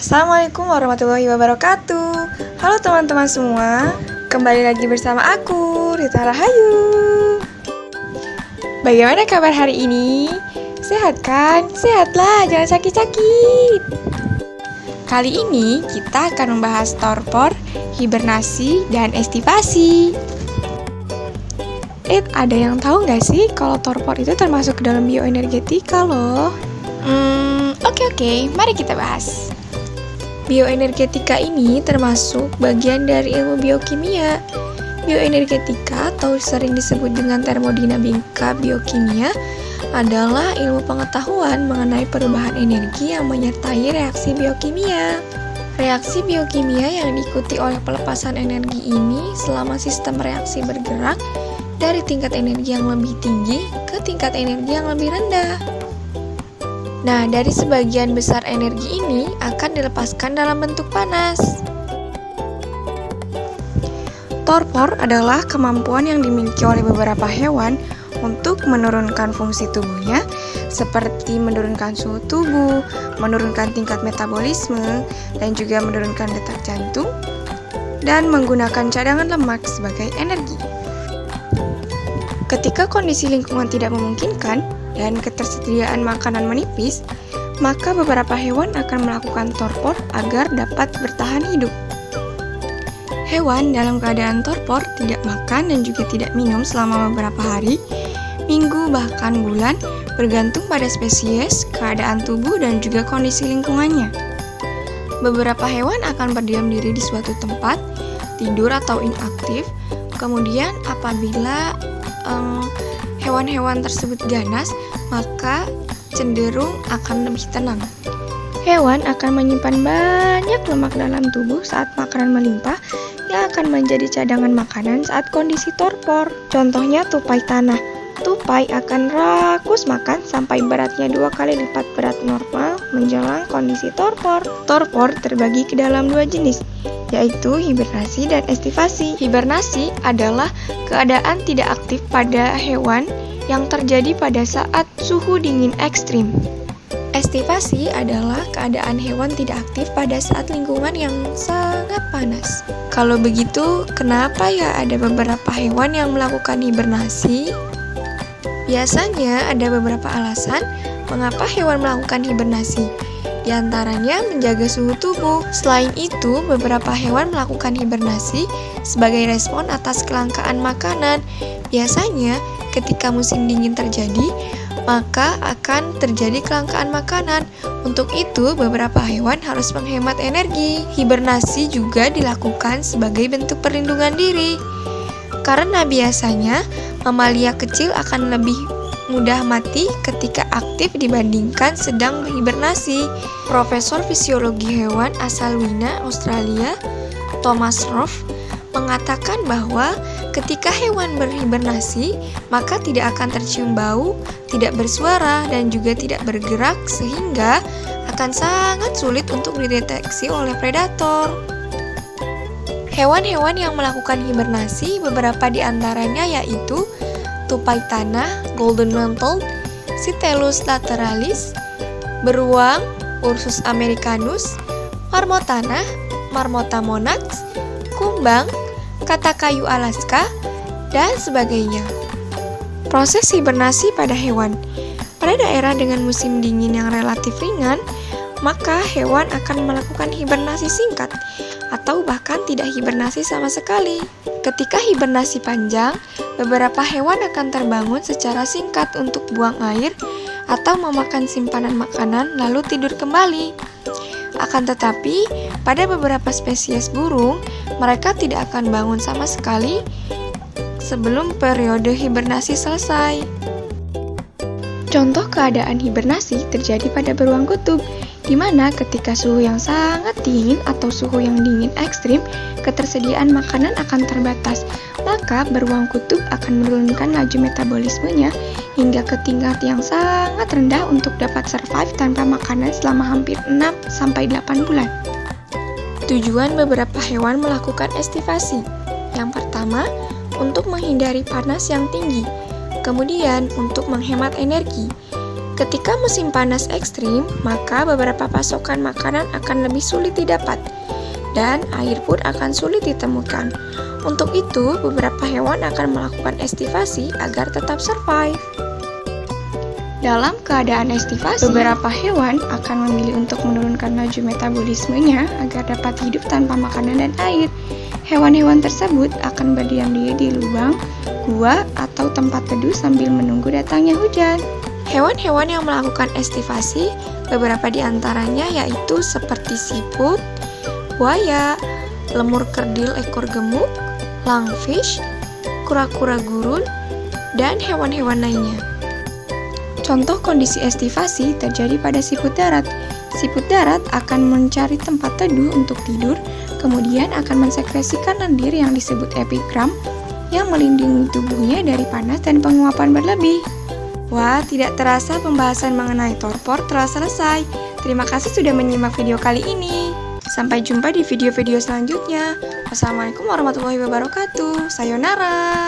Assalamualaikum warahmatullahi wabarakatuh. Halo teman-teman semua, kembali lagi bersama aku, Rita Rahayu. Bagaimana kabar hari ini? Sehat kan? Sehatlah, jangan sakit-sakit. Kali ini kita akan membahas torpor, hibernasi, dan estivasi. Ada yang tahu nggak sih kalau torpor itu termasuk ke dalam bioenergetika loh? Oke, mari kita bahas. Bioenergetika ini termasuk bagian dari ilmu biokimia. Bioenergetika atau sering disebut dengan termodinamika biokimia adalah ilmu pengetahuan mengenai perubahan energi yang menyertai reaksi biokimia. Reaksi biokimia yang diikuti oleh pelepasan energi ini selama sistem reaksi bergerak dari tingkat energi yang lebih tinggi ke tingkat energi yang lebih rendah. Nah, dari sebagian besar energi ini akan dilepaskan dalam bentuk panas. Torpor adalah kemampuan yang dimiliki oleh beberapa hewan untuk menurunkan fungsi tubuhnya, seperti menurunkan suhu tubuh, menurunkan tingkat metabolisme, dan juga menurunkan detak jantung, dan menggunakan cadangan lemak sebagai energi. Ketika kondisi lingkungan tidak memungkinkan, dan ketersediaan makanan menipis, maka beberapa hewan akan melakukan torpor agar dapat bertahan hidup. Hewan dalam keadaan torpor tidak makan dan juga tidak minum selama beberapa hari, minggu, bahkan bulan, bergantung pada spesies, keadaan tubuh, dan juga kondisi lingkungannya. Beberapa hewan akan berdiam diri di suatu tempat, tidur atau inaktif, kemudian apabila hewan-hewan tersebut ganas, maka cenderung akan lebih tenang. Hewan akan menyimpan banyak lemak dalam tubuh saat makanan melimpah yang akan menjadi cadangan makanan saat kondisi torpor. Contohnya tupai tanah. Tupai akan rakus makan sampai beratnya 2 kali lipat berat normal menjelang kondisi torpor. Torpor terbagi ke dalam 2 jenis, yaitu hibernasi dan estivasi. Hibernasi adalah keadaan tidak aktif pada hewan yang terjadi pada saat suhu dingin ekstrim. Estivasi adalah keadaan hewan tidak aktif pada saat lingkungan yang sangat panas. Kalau begitu, kenapa ya ada beberapa hewan yang melakukan hibernasi? Biasanya ada beberapa alasan mengapa hewan melakukan hibernasi. Di antaranya menjaga suhu tubuh. Selain itu, beberapa hewan melakukan hibernasi sebagai respon atas kelangkaan makanan. Biasanya, ketika musim dingin terjadi, maka akan terjadi kelangkaan makanan. Untuk itu, beberapa hewan harus menghemat energi. Hibernasi juga dilakukan sebagai bentuk perlindungan diri. Karena biasanya, mamalia kecil akan lebih mudah mati ketika aktif dibandingkan sedang berhibernasi. Profesor Fisiologi Hewan asal Wina, Australia, Thomas Roth, mengatakan bahwa ketika hewan berhibernasi, maka tidak akan tercium bau, tidak bersuara, dan juga tidak bergerak, sehingga akan sangat sulit untuk dideteksi oleh predator. Hewan-hewan yang melakukan hibernasi, beberapa di antaranya yaitu tupai tanah, golden mantle, Cytelus lateralis, beruang, Ursus americanus, marmot tanah, Marmota monax, kumbang, kata kayu Alaska, dan sebagainya. Proses hibernasi pada hewan. Pada daerah dengan musim dingin yang relatif ringan, maka hewan akan melakukan hibernasi singkat atau bahkan tidak hibernasi sama sekali. Ketika hibernasi panjang, beberapa hewan akan terbangun secara singkat untuk buang air atau memakan simpanan makanan lalu tidur kembali. Akan tetapi, pada beberapa spesies burung, mereka tidak akan bangun sama sekali sebelum periode hibernasi selesai. Contoh keadaan hibernasi terjadi pada beruang kutub, di mana ketika suhu yang sangat dingin atau suhu yang dingin ekstrim, ketersediaan makanan akan terbatas, maka beruang kutub akan menurunkan laju metabolismenya hingga ke tingkat yang sangat rendah untuk dapat survive tanpa makanan selama hampir 6-8 bulan. Tujuan beberapa hewan melakukan estivasi. Yang pertama, untuk menghindari panas yang tinggi. Kemudian, untuk menghemat energi. Ketika musim panas ekstrim, maka beberapa pasokan makanan akan lebih sulit didapat dan air pun akan sulit ditemukan. Untuk itu, beberapa hewan akan melakukan estivasi agar tetap survive. Dalam keadaan estivasi, beberapa hewan akan memilih untuk menurunkan laju metabolismenya agar dapat hidup tanpa makanan dan air. Hewan-hewan tersebut akan berdiam diri di lubang, gua, atau tempat teduh sambil menunggu datangnya hujan. Hewan-hewan yang melakukan estivasi, beberapa di antaranya yaitu seperti siput, buaya, lemur kerdil ekor gemuk, lungfish, kura-kura gurun, dan hewan-hewan lainnya. Contoh kondisi estivasi terjadi pada siput darat. Siput darat akan mencari tempat teduh untuk tidur, kemudian akan mensekresikan lendir yang disebut epigram yang melindungi tubuhnya dari panas dan penguapan berlebih. Wah, tidak terasa pembahasan mengenai torpor telah selesai. Terima kasih sudah menyimak video kali ini. Sampai jumpa di video-video selanjutnya. Wassalamualaikum warahmatullahi wabarakatuh. Sayonara.